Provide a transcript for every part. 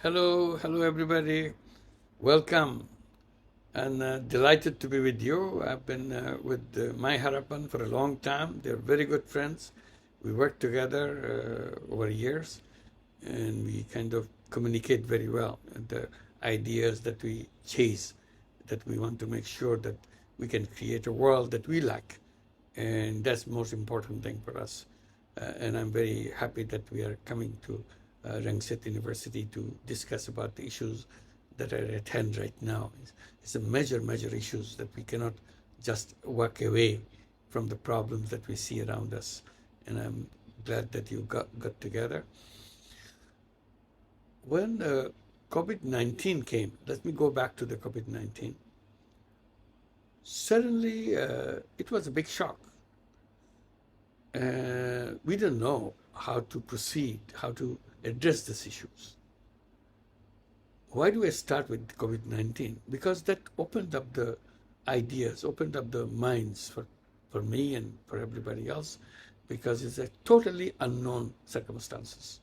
Hello everybody. Welcome and delighted to be with you. I've been with my Harapan for a long time. They're very good friends. We work together over years and we kind of communicate very well. And the ideas that we chase, that we want to make sure that we can create a world that we like. And that's the most important thing for us. And I'm very happy that we are coming to Rangsit University to discuss about the issues that are at hand right now. It's a major issues that we cannot just walk away from the problems that we see around us. And I'm glad that you got together. When COVID-19 came, let me go back to the COVID-19. Suddenly, it was a big shock. We didn't know how to proceed, how to address these issues. Why do I start with COVID-19? Because that opened up the ideas, opened up the minds for me and for everybody else, because it's a totally unknown circumstances.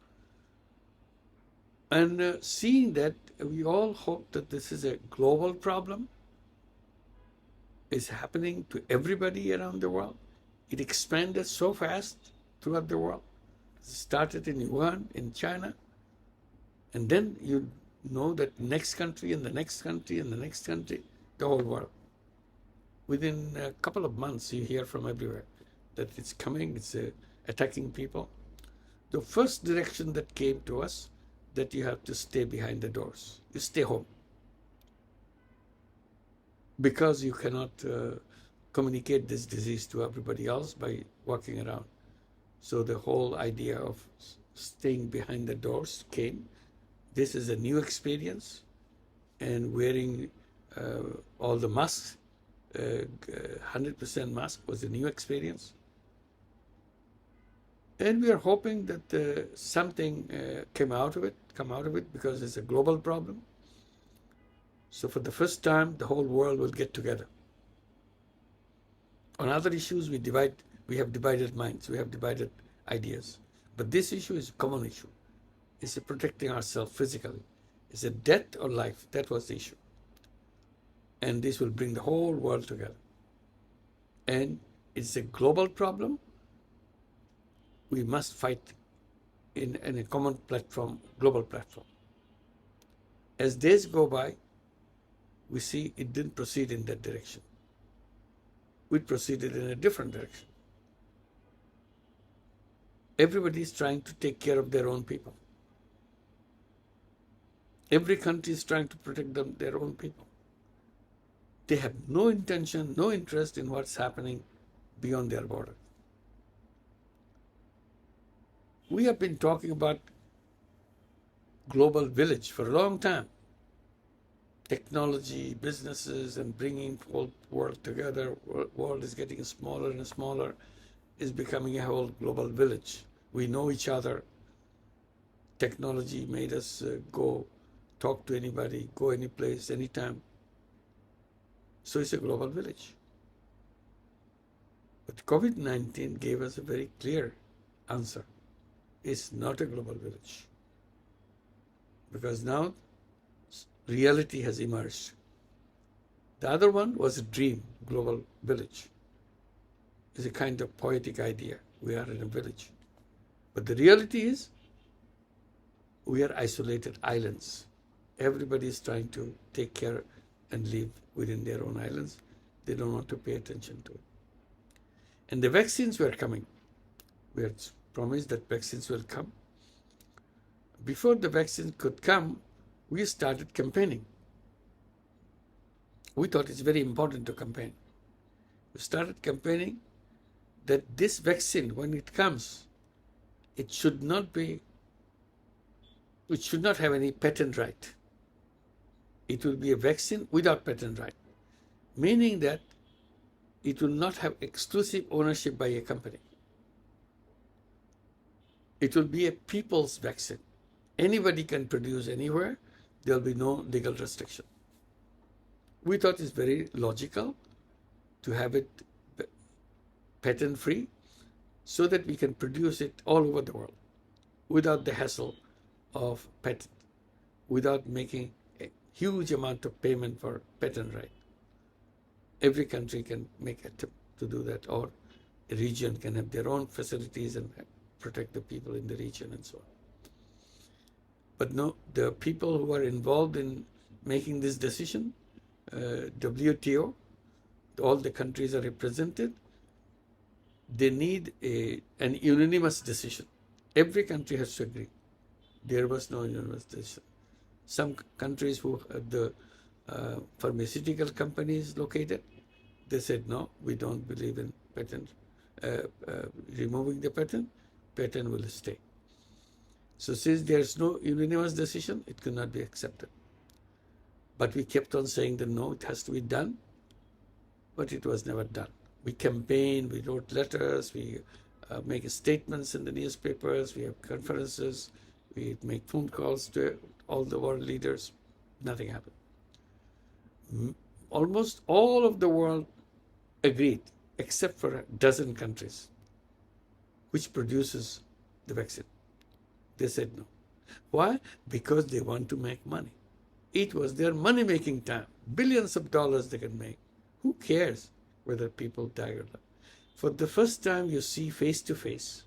And seeing that, we all hope that this is a global problem. It's happening to everybody around the world. It expanded so fast throughout the world. It started in Wuhan, in China, and then you know that next country and the next country and the next country, the whole world. Within a couple of months, you hear from everywhere that it's coming, it's attacking people. The first direction that came to us, that you have to stay behind the doors. You stay home. Because you cannot communicate this disease to everybody else by walking around. So the whole idea of staying behind the doors came. This is a new experience, and wearing all the masks, 100% mask was a new experience. And we are hoping that something come out of it because it's a global problem. So for the first time, the whole world will get together. On other issues, we have divided minds, we have divided ideas. But this issue is a common issue. It's protecting ourselves physically. It's a death or life. That was the issue. And this will bring the whole world together. And it's a global problem. We must fight in a common platform, global platform. As days go by, we see it didn't proceed in that direction. We proceeded in a different direction. Everybody is trying to take care of their own people. Every country is trying to protect their own people. They have no intention, no interest in what's happening beyond their border. We have been talking about global village for a long time. Technology, businesses, and bringing the whole world together. World is getting smaller and smaller. Is becoming a whole global village. We know each other. Technology made us go talk to anybody, go any place, anytime. So it's a global village. But COVID-19 gave us a very clear answer. It's not a global village. Because now reality has emerged. The other one was a dream, global village. It's a kind of poetic idea. We are in a village. But the reality is, we are isolated islands. Everybody is trying to take care and live within their own islands. They don't want to pay attention to it. And the vaccines were coming. We had promised that vaccines will come. Before the vaccine could come, we started campaigning. We thought it's very important to campaign. We started campaigning that this vaccine, when it comes, it should not have any patent right. It will be a vaccine without patent right, meaning that it will not have exclusive ownership by a company. It will be a people's vaccine. Anybody can produce anywhere. There will be no legal restriction. We thought it's very logical to have it patent-free so that we can produce it all over the world without the hassle of patent. without making a huge amount of payment for patent right. Every country can make attempt to do that, or a region can have their own facilities and protect the people in the region and so on. But no, the people who are involved in making this decision, WTO, all the countries are represented, they need an unanimous decision. Every country has to agree. There was no unanimous decision. Some countries who have the pharmaceutical companies located, they said, no, we don't believe in patent, removing the patent will stay. So since there's no unanimous decision, it cannot be accepted. But we kept on saying that no, it has to be done, but it was never done. We campaigned, we wrote letters, we make statements in the newspapers, we have conferences, we make phone calls to all the world leaders. Nothing happened. Almost all of the world agreed, except for a dozen countries, which produces the vaccine. They said no. Why? Because they want to make money. It was their money-making time. Billions of dollars they can make. Who cares whether people die or not? For the first time you see face-to-face,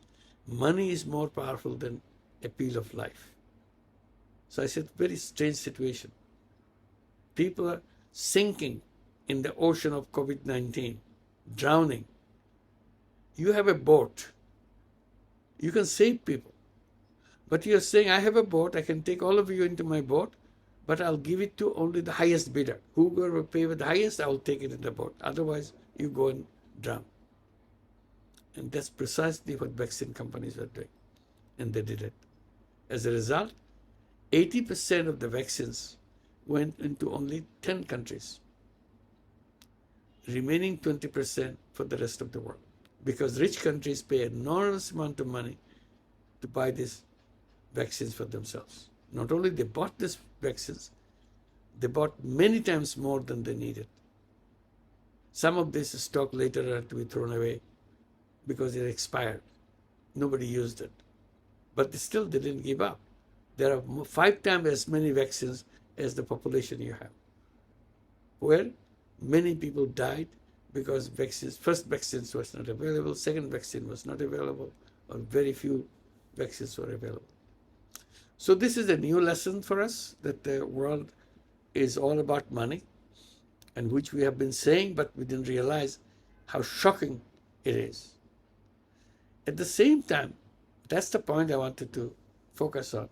money is more powerful than appeal of life. So I said, very strange situation. People are sinking in the ocean of COVID-19, drowning. You have a boat. You can save people. But you're saying, I have a boat, I can take all of you into my boat, but I'll give it to only the highest bidder. Whoever will pay with the highest, I'll take it in the boat. Otherwise, you go and drown. And that's precisely what vaccine companies were doing. And they did it. As a result, 80% of the vaccines went into only 10 countries. Remaining 20% for the rest of the world. Because rich countries pay an enormous amount of money to buy these vaccines for themselves. Not only they bought these vaccines, they bought many times more than they needed. Some of this stock later had to be thrown away because it expired. Nobody used it. But still they didn't give up. There are 5 times as many vaccines as the population you have. Where many people died because vaccines, first vaccines was not available, second vaccine was not available, or very few vaccines were available. So this is a new lesson for us, that the world is all about money, and which we have been saying, but we didn't realize how shocking it is. At the same time, that's the point I wanted to focus on.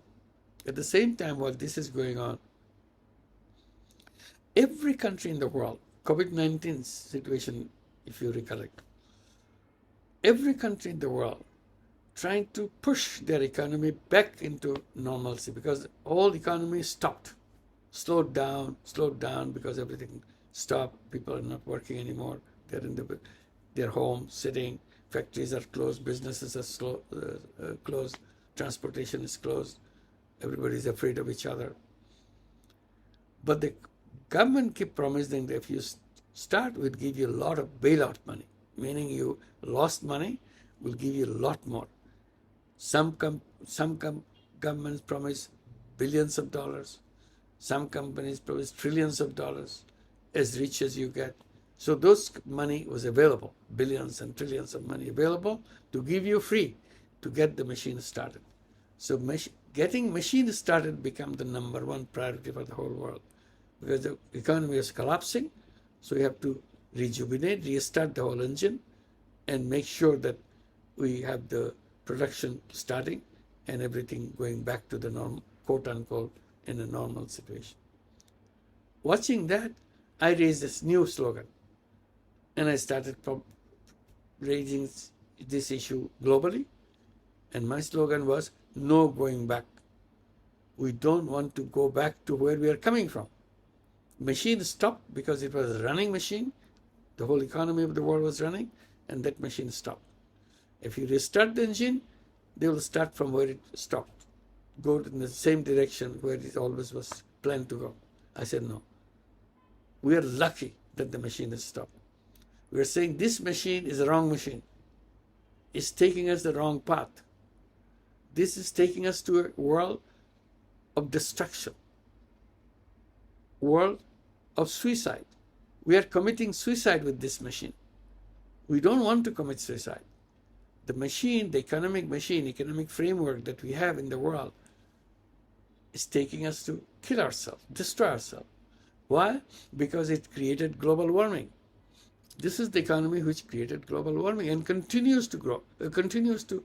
At the same time, while this is going on, every country in the world, COVID-19 situation, if you recollect, every country in the world trying to push their economy back into normalcy, because all economy stopped, slowed down because everything stopped. People are not working anymore. They're in their home, sitting. Factories are closed. Businesses are closed. Transportation is closed. Everybody is afraid of each other. But the government keep promising that if you start, we'll give you a lot of bailout money, meaning you lost money, we'll give you a lot more. Some governments promise billions of dollars. Some companies promise trillions of dollars, as rich as you get. So those money was available, billions and trillions of money available to give you free to get the machine started. So getting machine started became the #1 priority for the whole world, because the economy is collapsing. So you have to rejuvenate, restart the whole engine, and make sure that we have the production starting and everything going back to the normal, quote unquote, in a normal situation. Watching that, I raised this new slogan, and I started raising this issue globally. And my slogan was, no going back. We don't want to go back to where we are coming from. Machine stopped because it was a running machine. The whole economy of the world was running, and that machine stopped. If you restart the engine, they will start from where it stopped, go in the same direction where it always was planned to go. I said, no. We are lucky that the machine has stopped. We are saying this machine is a wrong machine. It's taking us the wrong path. This is taking us to a world of destruction. world of suicide. We are committing suicide with this machine. We don't want to commit suicide. The machine, the economic framework that we have in the world is taking us to kill ourselves, destroy ourselves. Why? Because it created global warming. This is the economy which created global warming and continues to grow, continues to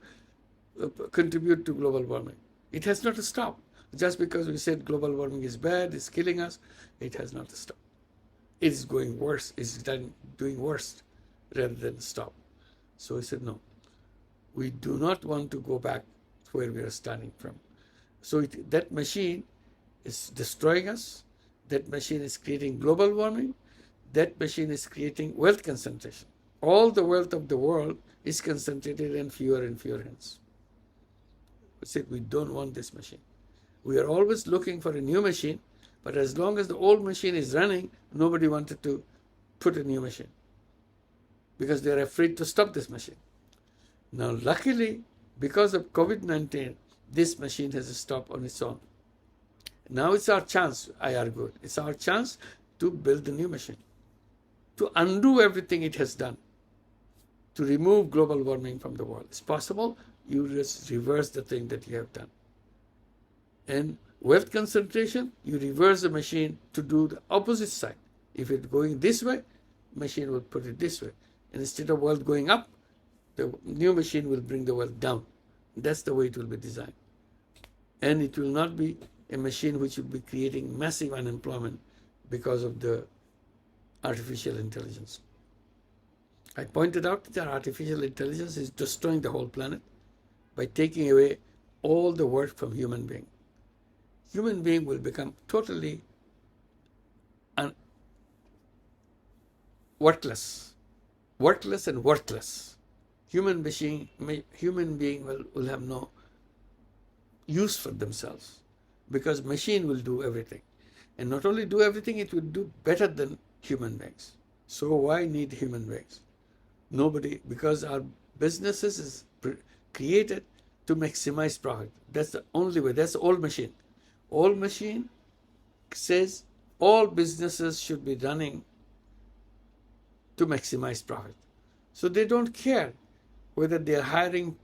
contribute to global warming. It has not stopped. Just because we said global warming is bad, it's killing us, it has not stopped. It is going worse, it's doing worse rather than stop. So we said, no, we do not want to go back to where we are starting from. So that machine is destroying us. That machine is creating global warming. That machine is creating wealth concentration. All the wealth of the world is concentrated in fewer and fewer hands. We said we don't want this machine. We are always looking for a new machine, but as long as the old machine is running, nobody wanted to put a new machine because they are afraid to stop this machine. Now, luckily, because of COVID-19, this machine has stopped on its own. Now it's our chance, I argued. It's our chance to build a new machine, to undo everything it has done, to remove global warming from the world. It's possible. You just reverse the thing that you have done. And wealth concentration, you reverse the machine to do the opposite side. If it's going this way, machine will put it this way. And instead of wealth going up, the new machine will bring the wealth down. That's the way it will be designed. And it will not be a machine which will be creating massive unemployment because of the artificial intelligence. I pointed out that artificial intelligence is destroying the whole planet by taking away all the work from human being. Human being will become totally worthless and worthless. Human being will have no use for themselves because machine will do everything. And not only do everything, it will do better than human beings. So why need human beings? Nobody, because our businesses is created to maximize profit. That's the only way. That's the old machine. Old machine says all businesses should be running to maximize profit. So they don't care whether they are hiring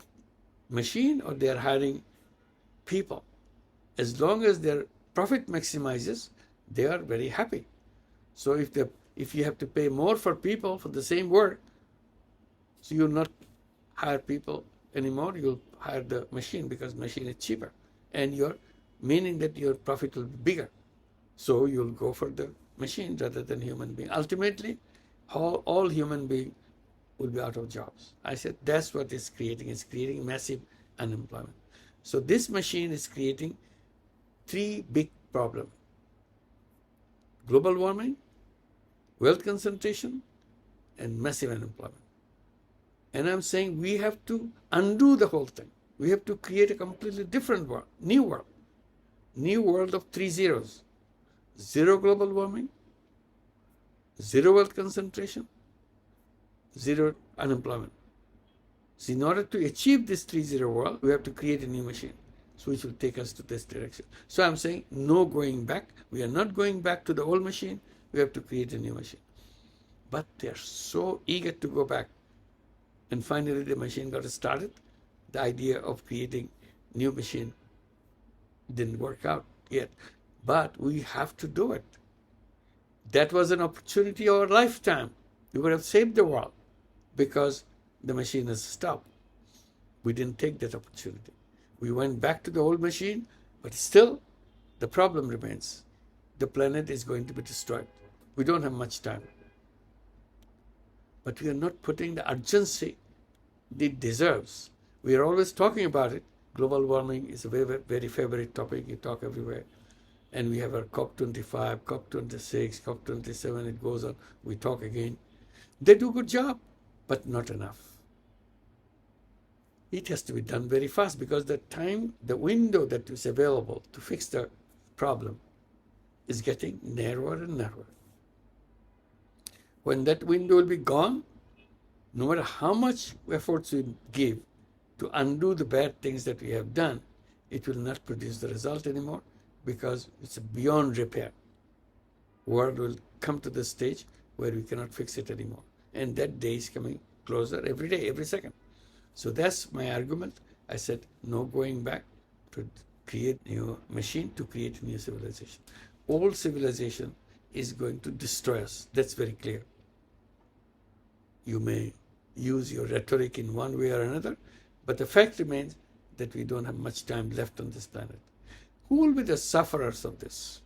machine or they are hiring people. As long as their profit maximizes, they are very happy. So if you have to pay more for people for the same work, so you'll not hire people anymore, you'll hire the machine because machine is cheaper. And you're meaning that your profit will be bigger. So you'll go for the machine rather than human being. Ultimately, all human beings will be out of jobs. I said that's what it's creating. It's creating massive unemployment. So this machine is creating three big problems: global warming, wealth concentration, and massive unemployment. And I'm saying we have to undo the whole thing. We have to create a completely different world, new world of 3 zeros. Zero global warming, zero wealth concentration, zero unemployment. So in order to achieve this 3-0 world, we have to create a new machine, so which will take us to this direction. So I'm saying no going back. We are not going back to the old machine. We have to create a new machine. But they are so eager to go back. And finally the machine got started. The idea of creating new machine didn't work out yet. But we have to do it. That was an opportunity of our lifetime. We would have saved the world because the machine has stopped. We didn't take that opportunity. We went back to the old machine, but still the problem remains. The planet is going to be destroyed. We don't have much time. But we are not putting the urgency it deserves. We are always talking about it. Global warming is a very, very favorite topic. You talk everywhere. And we have our COP25, COP26, COP27, it goes on. We talk again. They do a good job, but not enough. It has to be done very fast because the window that is available to fix the problem is getting narrower and narrower. When that window will be gone, no matter how much efforts we give to undo the bad things that we have done, it will not produce the result anymore because it's beyond repair. world will come to the stage where we cannot fix it anymore. And that day is coming closer every day, every second. So that's my argument. I said, no going back to create new machine, to create a new civilization. Old civilization is going to destroy us. That's very clear. You may use your rhetoric in one way or another, but the fact remains that we don't have much time left on this planet. Who will be the sufferers of this?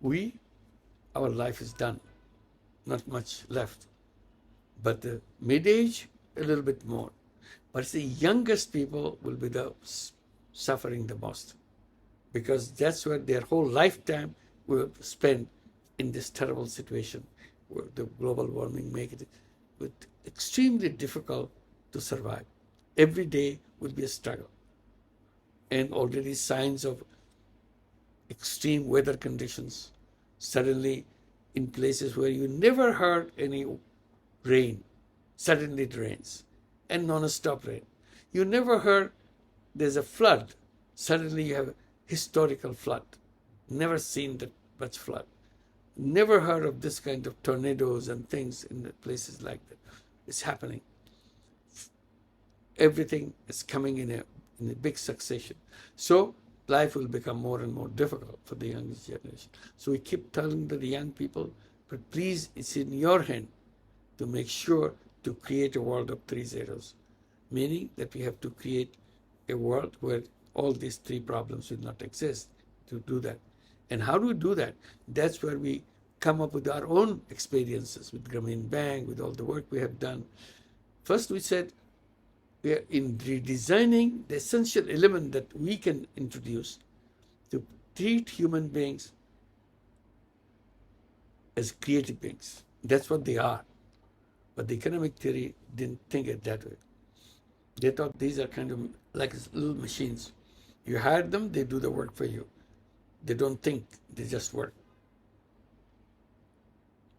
We, our life is done. Not much left. But the mid-age, a little bit more. But it's the youngest people will be the suffering the most, because that's where their whole lifetime will spend in this terrible situation where the global warming makes it extremely difficult to survive. Every day will be a struggle. And already signs of extreme weather conditions, suddenly in places where you never heard any rain, suddenly it rains, and non-stop rain. You never heard there's a flood, suddenly you have a historical flood. Never seen that much flood. Never heard of this kind of tornadoes and things in places like that. It's happening. Everything is coming in a big succession. So life will become more and more difficult for the youngest generation. So we keep telling the young people, but please, it's in your hand to make sure to create a world of 3 zeros, meaning that we have to create a world where all these 3 problems will not exist to do that. And how do we do that? That's where we come up with our own experiences with Grameen Bank, with all the work we have done. First, we said we are in redesigning the essential element that we can introduce to treat human beings as creative beings. That's what they are. But the economic theory didn't think it that way. They thought these are kind of like little machines. You hire them, they do the work for you. They don't think, they just work.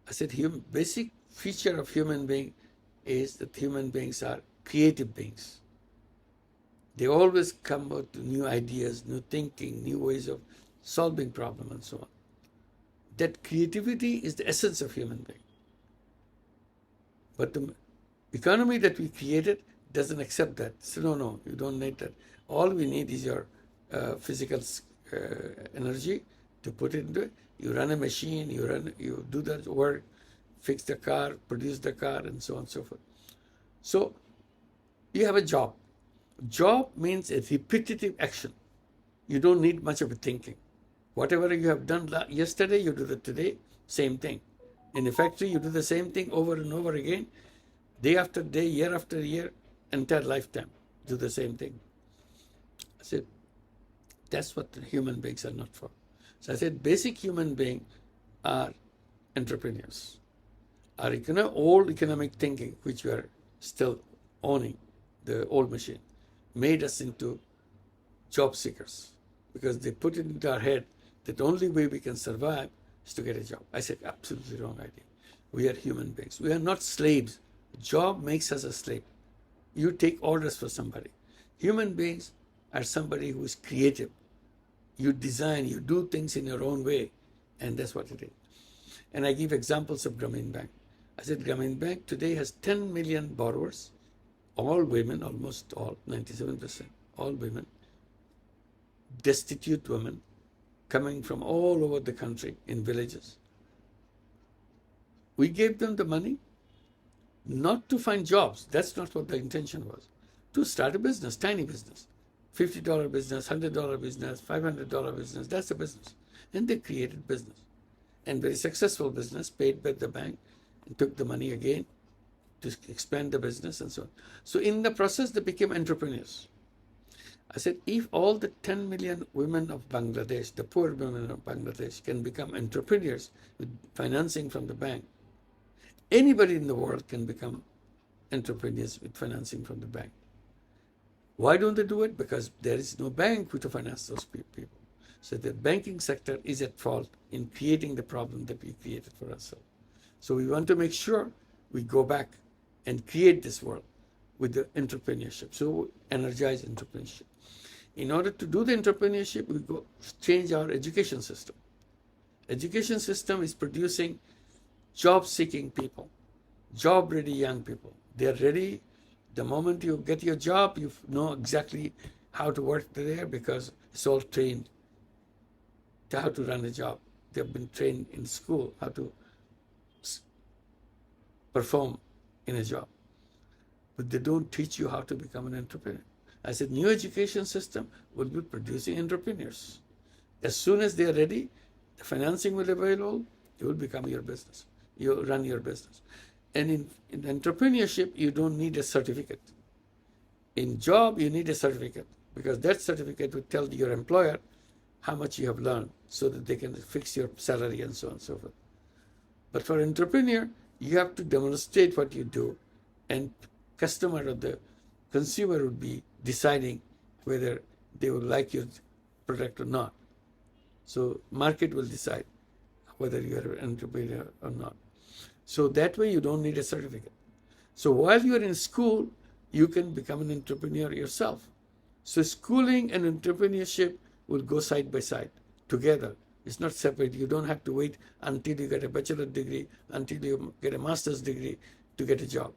I said, basic feature of human being is that human beings are creative beings. They always come out to new ideas, new thinking, new ways of solving problems and so on. That creativity is the essence of human being. But the economy that we created doesn't accept that. So no, you don't need that. All we need is your physical energy to put it into it. You run a machine, you do that work, fix the car, produce the car, and so on and so forth. So you have a job. Job means a repetitive action. You don't need much of a thinking. Whatever you have done yesterday, you do it today, same thing. In a factory, you do the same thing over and over again, day after day, year after year, entire lifetime, do the same thing. I said, that's what the human beings are not for. So I said, basic human beings are entrepreneurs. Our old economic thinking, which we are still owning, the old machine, made us into job seekers, because they put it into our head that the only way we can survive is to get a job. I said, absolutely wrong idea. We are human beings. We are not slaves. Job makes us a slave. You take orders for somebody. Human beings are somebody who is creative. You design, you do things in your own way, and that's what it is. And I give examples of Grameen Bank. I said, Grameen Bank today has 10 million borrowers, all women, almost all, 97%, all women, destitute women, coming from all over the country in villages. We gave them the money not to find jobs. That's not what the intention was. To start a business, tiny business. $50 business, $100 business, $500 business, that's a business. And they created business. And very successful business, paid by the bank, and took the money again to expand the business and so on. So in the process, they became entrepreneurs. I said, if all the 10 million women of Bangladesh, the poor women of Bangladesh, can become entrepreneurs with financing from the bank, anybody in the world can become entrepreneurs with financing from the bank. Why don't they do it? Because there is no bank to finance those people. So the banking sector is at fault in creating the problem that we created for ourselves. So we want to make sure we go back and create this world with the entrepreneurship. So energize entrepreneurship. In order to do the entrepreneurship, we go change our education system. Education system is producing job-seeking people, job-ready young people. They're ready. The moment you get your job, you know exactly how to work there because it's all trained to how to run a job. They've been trained in school how to perform in a job. But they don't teach you how to become an entrepreneur. I said, new education system will be producing entrepreneurs. As soon as they are ready, the financing will be available, you will become your business. You run your business. And in entrepreneurship, you don't need a certificate. In job, you need a certificate because that certificate will tell your employer how much you have learned so that they can fix your salary and so on and so forth. But for entrepreneur, you have to demonstrate what you do, and customer or the consumer would be deciding whether they will like your product or not. So market will decide whether you are an entrepreneur or not. So that way you don't need a certificate. So while you are in school, you can become an entrepreneur yourself. So schooling and entrepreneurship will go side by side together. It's not separate. You don't have to wait until you get a bachelor's degree, until you get a master's degree to get a job.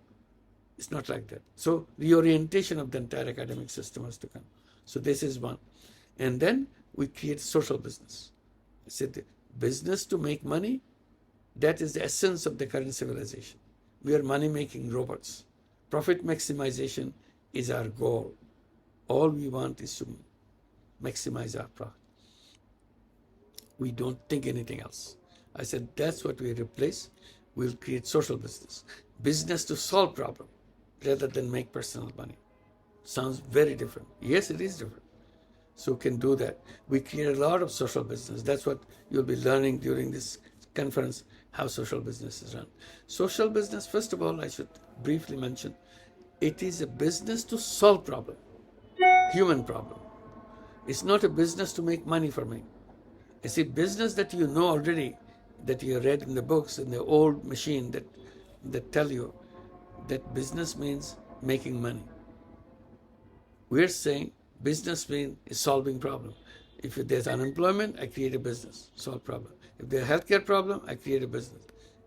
It's not like that. So reorientation of the entire academic system has to come. So this is one. And then we create social business. I said business to make money, that is the essence of the current civilization. We are money-making robots. Profit maximization is our goal. All we want is to maximize our profit. We don't think anything else. I said that's what we replace. We'll create social business. Business to solve problems rather than make personal money. Sounds very different. Yes, it is different. So can do that. We create a lot of social business. That's what you'll be learning during this conference, how social business is run. Social business, first of all, I should briefly mention, it is a business to solve problem, human problem. It's not a business to make money for me. It's a business that you know already, that you read in the books, in the old machine that tell you that business means making money. We're saying business means solving problem. If there's unemployment, I create a business, solve problem. If there's a healthcare problem, I create a business.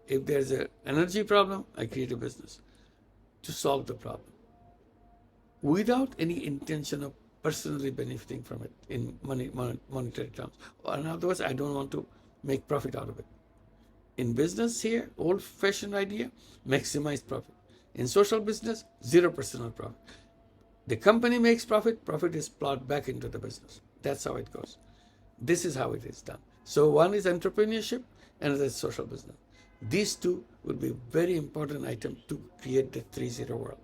If there's an energy problem, I create a business to solve the problem without any intention of personally benefiting from it in monetary terms. Or in other words, I don't want to make profit out of it. In business here, old-fashioned idea, maximize profit. In social business, zero personal profit. The company makes profit, profit is plowed back into the business. That's how it goes. This is how it is done. So one is entrepreneurship, another is social business. These two will be very important items to create the 3.0 world.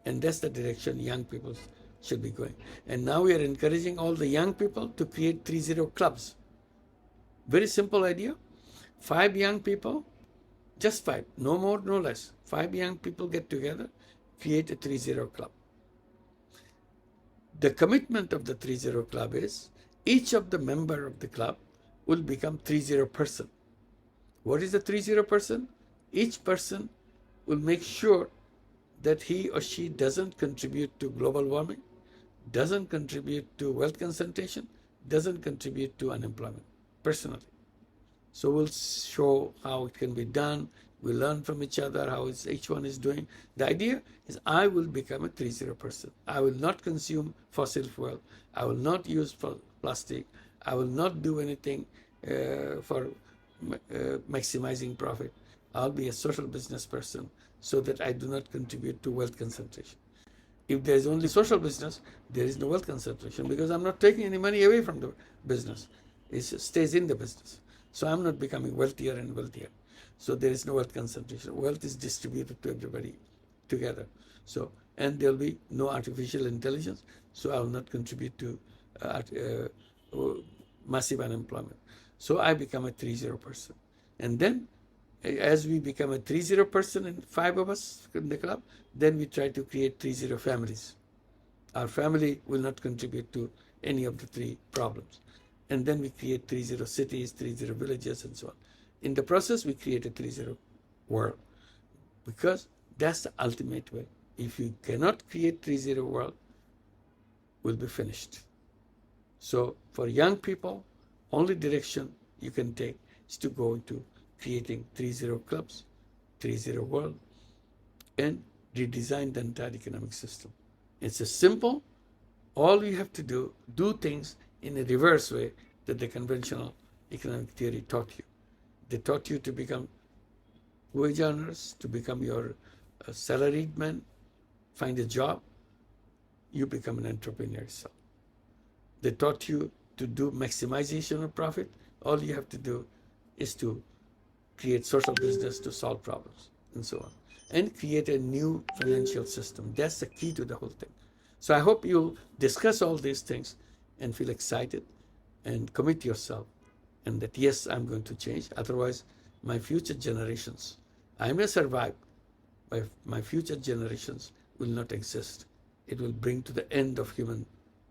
And that's the direction young people should be going. And now we are encouraging all the young people to create 3.0 clubs. Very simple idea. 5 young people, just 5, no more, no less. 5 young people get together, create a 3.0 club. The commitment of the 3.0 club is each of the member of the club will become 3.0 person. What is the 3.0 person? Each person will make sure that he or she doesn't contribute to global warming, doesn't contribute to wealth concentration, doesn't contribute to unemployment personally. So we'll show how it can be done. We learn from each other how each one is doing. The idea is I will become a 3.0 person. I will not consume fossil fuel. I will not use plastic. I will not do anything for maximizing profit. I'll be a social business person so that I do not contribute to wealth concentration. If there is only social business, there is no wealth concentration because I'm not taking any money away from the business. It stays in the business. So I'm not becoming wealthier and wealthier. So there is no wealth concentration. Wealth is distributed to everybody together. So, and there will be no artificial intelligence. So I will not contribute to massive unemployment. So I become a 3.0 person. And then as we become a 3.0 person and 5 of us in the club, then we try to create 3.0 families. Our family will not contribute to any of the 3 problems. And then we create 3.0 cities, 3.0 villages, and so on. In the process, we create a 3.0 world because that's the ultimate way. If you cannot create 3.0 world, we'll be finished. So for young people, only direction you can take is to go into creating 3-0 clubs, 3-0 world, and redesign the entire economic system. It's a simple, all you have to do things in a reverse way that the conventional economic theory taught you. They taught you to become wage earners, to become your salaried man, find a job, you become an entrepreneur yourself. They taught you to do maximization of profit. All you have to do is to create source of business to solve problems and so on. And create a new financial system. That's the key to the whole thing. So I hope you'll discuss all these things and feel excited and commit yourself and that yes, I'm going to change. Otherwise, my future generations, I may survive, but my future generations will not exist. It will bring to the end of human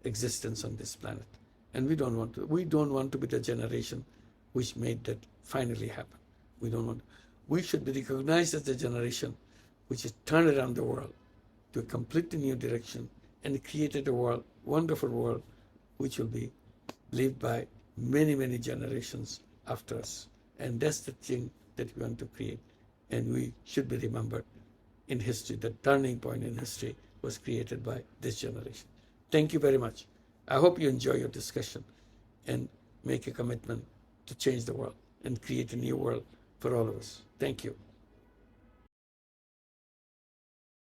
existence on this planet. And we don't want to be the generation which made that finally happen. We should be recognized as the generation which has turned around the world to a completely new direction and created a world, wonderful world, which will be lived by many, many generations after us. And that's the thing that we want to create. And we should be remembered in history. The turning point in history was created by this generation. Thank you very much. I hope you enjoy your discussion and make a commitment to change the world and create a new world for all of us. Thank you.